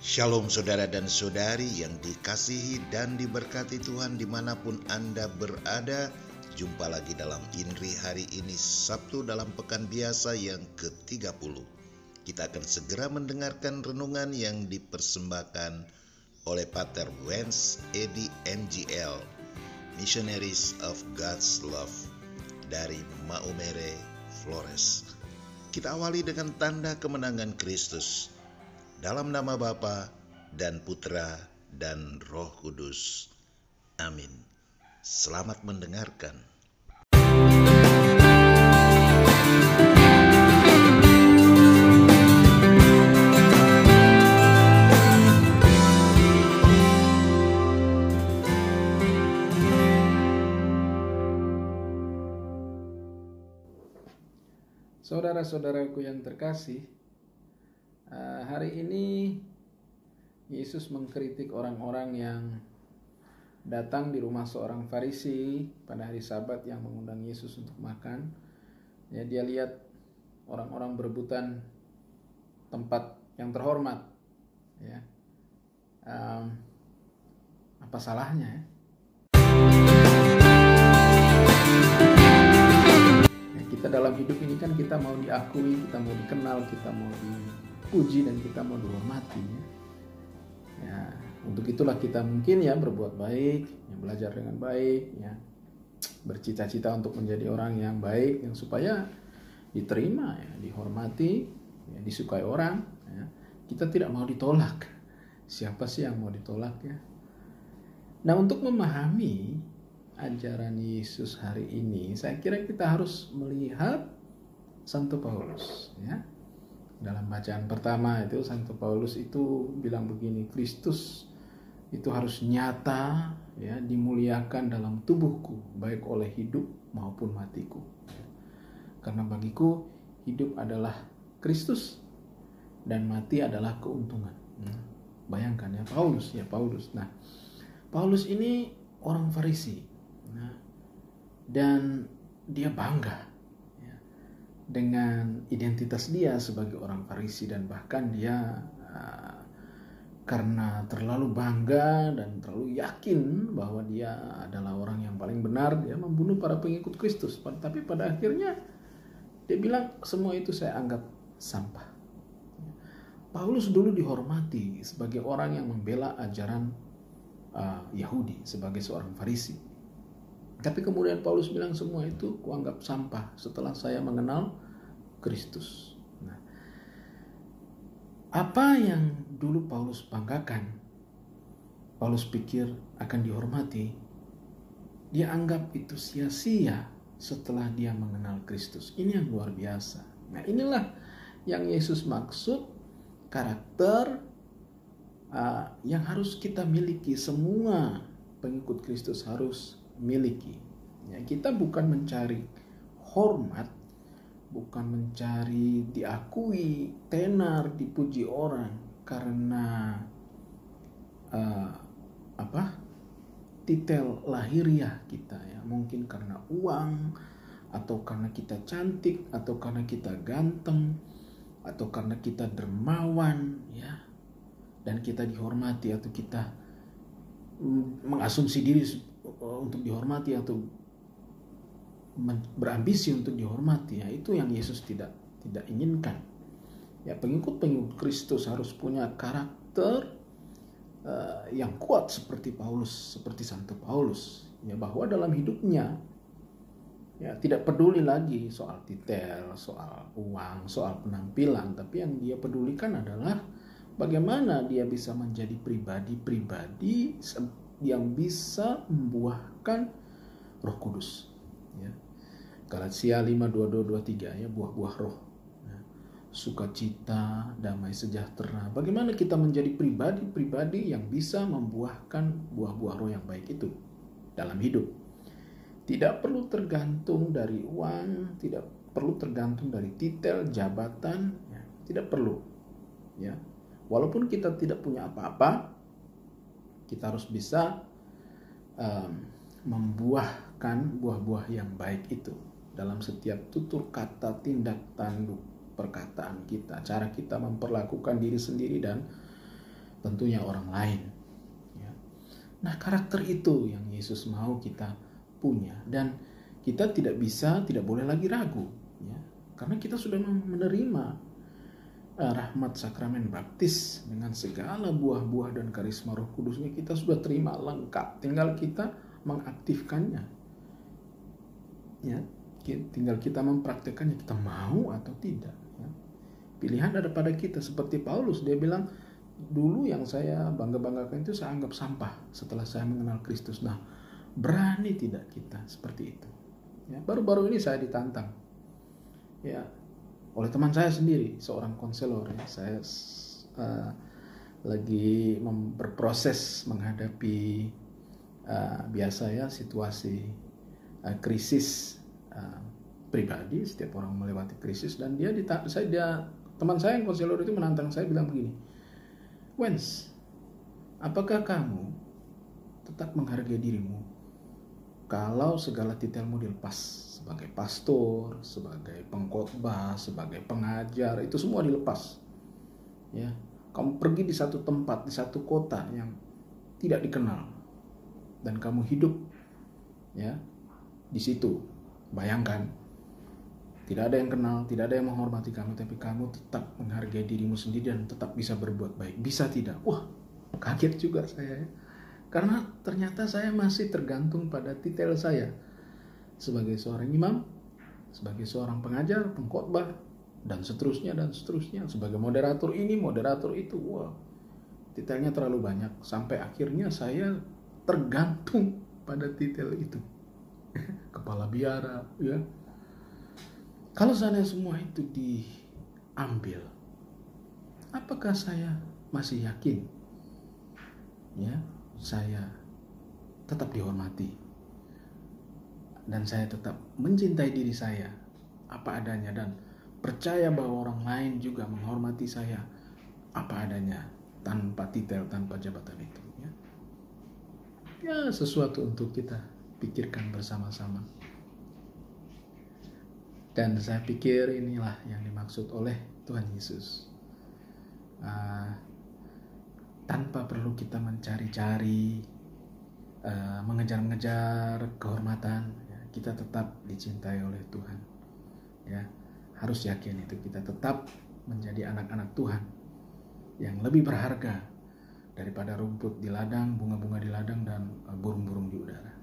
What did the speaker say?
Shalom saudara dan saudari yang dikasihi dan diberkati Tuhan dimanapun Anda berada. Jumpa lagi dalam Inri hari ini, Sabtu dalam pekan biasa yang ke-30. Kita akan segera mendengarkan renungan yang dipersembahkan oleh Pater Wens Edi MGL, Missionaries of God's Love dari Maumere, Flores. Kita awali dengan tanda kemenangan Kristus. Dalam nama Bapa dan Putra dan Roh Kudus. Amin. Selamat mendengarkan. Saudara-saudaraku yang terkasih, hari ini Yesus mengkritik orang-orang yang datang di rumah seorang Farisi pada hari Sabat yang mengundang Yesus untuk makan. Ya, dia lihat orang-orang berebutan tempat yang terhormat. Ya, apa salahnya? Ya? Kita dalam hidup ini kan kita mau diakui, kita mau dikenal, kita mau dipuji dan kita mau dihormati. Ya, untuk itulah kita mungkin ya berbuat baik, ya, belajar dengan baik, ya, bercita-cita untuk menjadi orang yang baik, yang supaya diterima, ya, dihormati, ya, disukai orang. Ya. Kita tidak mau ditolak. Siapa sih yang mau ditolak ya? Nah, untuk memahami ajaran Yesus hari ini, saya kira kita harus melihat Santo Paulus. Ya. Dalam bacaan pertama itu Santo Paulus itu bilang begini, Kristus itu harus nyata, ya, dimuliakan dalam tubuhku, baik oleh hidup maupun matiku. Karena bagiku hidup adalah Kristus dan mati adalah keuntungan. Bayangkan ya Paulus. Nah, Paulus ini orang Farisi. Nah, dan dia bangga ya, dengan identitas dia sebagai orang Farisi, dan bahkan dia karena terlalu bangga dan terlalu yakin bahwa dia adalah orang yang paling benar, dia membunuh para pengikut Kristus. Tapi pada akhirnya dia bilang, semua itu saya anggap sampah. Paulus dulu dihormati sebagai orang yang membela ajaran Yahudi, sebagai seorang Farisi. Tapi kemudian Paulus bilang, semua itu kuanggap sampah setelah saya mengenal Kristus. Nah, apa yang dulu Paulus banggakan, Paulus pikir akan dihormati, dia anggap itu sia-sia setelah dia mengenal Kristus. Ini yang luar biasa. Nah, inilah yang Yesus maksud, karakter yang harus kita miliki. Semua pengikut Kristus harus miliki. Ya, kita bukan mencari hormat, bukan mencari diakui, tenar, dipuji orang karena titel lahiriah kita, ya, mungkin karena uang, atau karena kita cantik, atau karena kita ganteng, atau karena kita dermawan, ya, dan kita dihormati, atau kita mengasumsi diri untuk dihormati atau berambisi untuk dihormati. Ya, itu yang Yesus tidak inginkan. Ya, pengikut Kristus harus punya karakter yang kuat seperti Paulus, seperti Santo Paulus, ya, bahwa dalam hidupnya ya tidak peduli lagi soal titel, soal uang, soal penampilan, tapi yang dia pedulikan adalah bagaimana dia bisa menjadi pribadi yang bisa membuahkan Roh Kudus. Ya. Galatia 5:22-23, ya, buah-buah roh. Ya. Sukacita, damai sejahtera. Bagaimana kita menjadi pribadi yang bisa membuahkan buah-buah roh yang baik itu dalam hidup. Tidak perlu tergantung dari uang, tidak perlu tergantung dari titel, jabatan, ya. Tidak perlu. Ya. Walaupun kita tidak punya apa-apa, kita harus bisa membuahkan buah-buah yang baik itu dalam setiap tutur kata, tindak tanduk, perkataan kita, cara kita memperlakukan diri sendiri dan tentunya orang lain. Ya. Nah, karakter itu yang Yesus mau kita punya, dan kita tidak boleh lagi ragu, ya, karena kita sudah menerima rahmat sakramen baptis dengan segala buah-buah dan karisma Roh Kudusnya. Kita sudah terima lengkap, tinggal kita mengaktifkannya, ya, tinggal kita mempraktekannya, kita mau atau tidak, ya. Pilihan ada pada kita. Seperti Paulus, dia bilang, dulu yang saya bangga-banggakan itu saya anggap sampah setelah saya mengenal Kristus. Nah, berani tidak kita seperti itu, ya. Baru-baru ini saya ditantang, ya, oleh teman saya sendiri, seorang konselor, ya. Saya lagi berproses menghadapi biasa, ya, situasi krisis pribadi. Setiap orang melewati krisis, dan teman saya yang konselor itu menantang saya, bilang begini, Wens, apakah kamu tetap menghargai dirimu kalau segala titelmu dilepas? Sebagai pastor, sebagai pengkhotbah, sebagai pengajar, itu semua dilepas, ya. Kamu pergi di satu tempat, di satu kota yang tidak dikenal, dan kamu hidup, ya, di situ. Bayangkan, tidak ada yang kenal, tidak ada yang menghormati kamu, tapi kamu tetap menghargai dirimu sendiri dan tetap bisa berbuat baik. Bisa tidak? Wah, kaget juga saya, ya. Karena ternyata saya masih tergantung pada titel saya sebagai seorang imam, sebagai seorang pengajar, pengkhotbah, dan seterusnya, sebagai moderator ini, moderator itu. Wah, titelnya terlalu banyak, sampai akhirnya saya tergantung pada titel itu. Kepala biara, ya. Kalau seandainya semua itu diambil, apakah saya masih yakin, ya, saya tetap dihormati, dan saya tetap mencintai diri saya apa adanya, dan percaya bahwa orang lain juga menghormati saya apa adanya, tanpa titel, tanpa jabatan itu, ya. Ya, sesuatu untuk kita pikirkan bersama-sama. Dan saya pikir inilah yang dimaksud oleh Tuhan Yesus. Tanpa perlu kita mencari-cari, mengejar-ngejar kehormatan, ya, kita tetap dicintai oleh Tuhan, ya. Harus yakin itu, kita tetap menjadi anak-anak Tuhan yang lebih berharga daripada rumput di ladang, bunga-bunga di ladang, dan burung-burung di udara.